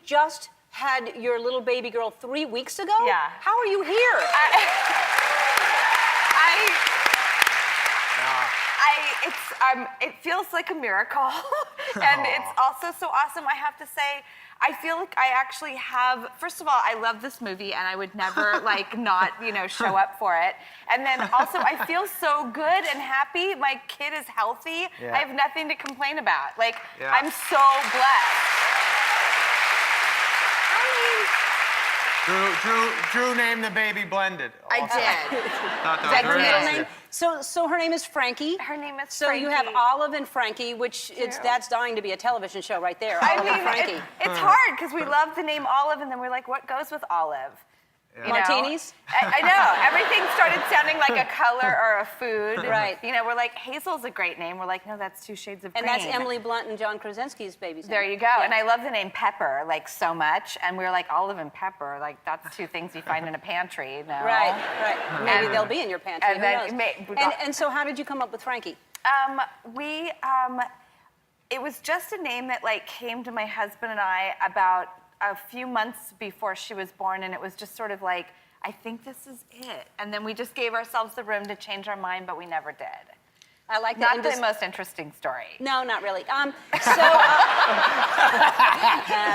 just had your little baby girl 3 weeks ago? Yeah. How are you here? It feels like a miracle, and it's also so awesome. I have to say, I feel like I actually have. First of all, I love this movie, and I would never not show up for it. And then also, I feel so good and happy. My kid is healthy. Yeah. I have nothing to complain about. Yeah. I'm so blessed. Drew named the baby Blended. I did. Thought Is that was very your middle nice. name? So her name is Frankie. Her name is So Frankie. you have Olive and Frankie, which that's dying to be a television show right there. I Olive and mean, Frankie. it's hard because we love the name Olive, and then we're like, what goes with Olive? You know? Martinis? I know. Everything started sounding like a color or a food. Right. We're like, Hazel's a great name. We're like, no, that's 2 shades of And green. that's Emily Blunt and John Krasinski's baby's name. There you go. Yeah. And I love the name Pepper, so much. And we were like, Olive and Pepper, that's 2 things you find in a pantry. No? Right. Maybe And- they'll be in your pantry. and Who then knows? And so how did you come up with Frankie? It was just a name that came to my husband and I about a few months before she was born, and it was just sort of like, I think this is it. And then we just gave ourselves the room to change our mind, but we never did. I like that. Not the most interesting story. No, not really. I'm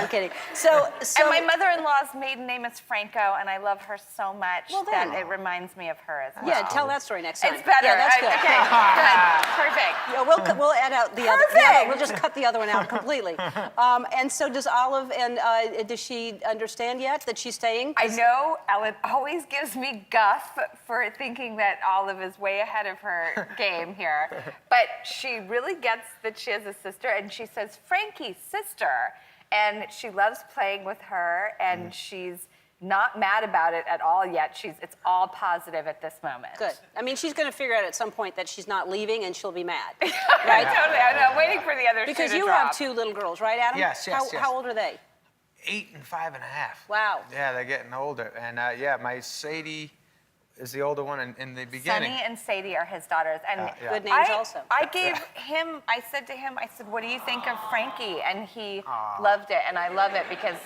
kidding. And my mother-in-law's maiden name is Franco, and I love her so much Well, then. that it reminds me of her as well. Yeah, tell that story next time. It's better. Yeah, that's good. Okay, good. Perfect. Yeah, we'll add out the other. Perfect. Yeah, we'll just cut the other one out completely. And so does Olive, and does she understand yet that she's staying? I know Ellen always gives me guff for thinking that Olive is way ahead of her game here. But she really gets that she has a sister, and she says, Frankie's sister. And she loves playing with her, and she's not mad about it at all yet. It's all positive at this moment. Good. I mean, she's going to figure out at some point that she's not leaving, and she'll be mad. Right? Right? Totally. I know. I'm waiting for the other Because shoe to you drop. have 2 little girls, right, Adam? Yes. How old are they? 8 and 5 and a half. Wow. Yeah, they're getting older. And my Sadie is the older one in the beginning. Sunny and Sadie are his daughters. And Yeah. Good names also. I gave him, I said to him, what do you think of Frankie? And he loved it, and I love it because,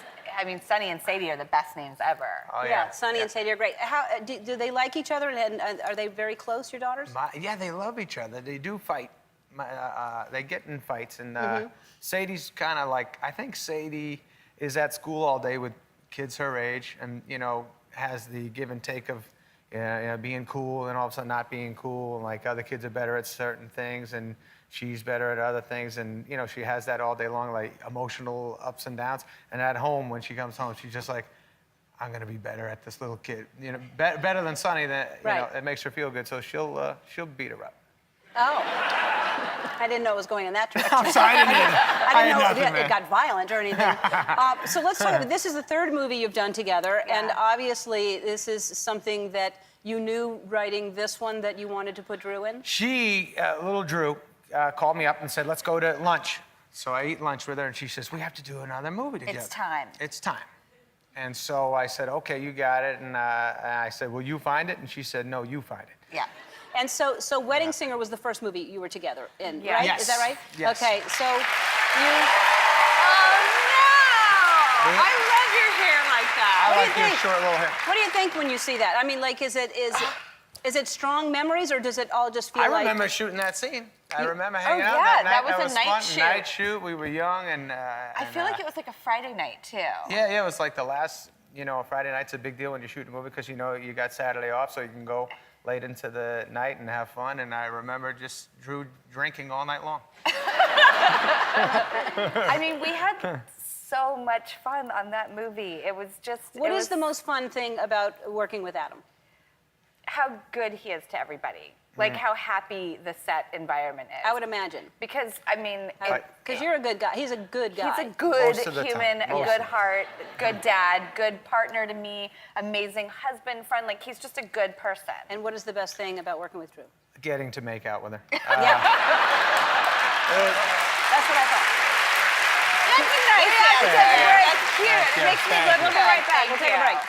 Sunny and Sadie are the best names ever. Oh, Yeah, Sunny and Sadie are great. How do they like each other, and are they very close, your daughters? Yeah, they love each other. They do fight. They get in fights, and Sadie's kind of I think Sadie is at school all day with kids her age, and has the give and take of being cool and all of a sudden not being cool, and other kids are better at certain things, and she's better at other things, and she has that all day long, emotional ups and downs. And at home, when she comes home, she's just like, I'm gonna be better at this little kid, better than Sunny. That it makes her feel good, so she'll beat her up. Oh. I didn't know it was going in that direction. I'm sorry, I didn't know nothing, it got violent or anything. So let's talk about this. Is the 3rd movie you've done together, and obviously this is something that you knew writing this one that you wanted to put Drew in? She, little Drew, called me up and said, let's go to lunch. So I eat lunch with her, and she says, we have to do another movie together. It's time. It's time. And so I said, okay, you got it. And I said, will you find it? And she said, no, you find it. Yeah. And so Wedding Singer was the first movie you were together in, Yeah. right? Yes. Is that right? Yes. Okay, so you... Oh, no! I love your hair like that. I What do you like your think? short little hair. What do you think when you see that? I mean, is it strong memories, or does it all just feel I like... remember shooting that scene. I remember hanging out yeah, that night. that was a night fun. shoot. Night shoot. We were young, and I feel like it was like a Friday night, too. Yeah, it was like the last. Friday night's a big deal when you shoot a movie because you got Saturday off, so you can go late into the night and have fun. And I remember just Drew drinking all night long. We had so much fun on that movie. It was just. What is the most fun thing about working with Adam? How good he is to everybody. How happy the set environment is. I would imagine. Because, Because you're a good guy. He's a good guy. he's a good Most of the human, time. a good heart, good dad, good partner to me, amazing husband, friend. He's just a good person. And what is the best thing about working with Drew? Getting to make out with her. Yeah. That's what I thought. That's a nice answer. That's cute. It makes me look Thank you. good. We'll be right back. We'll take a break.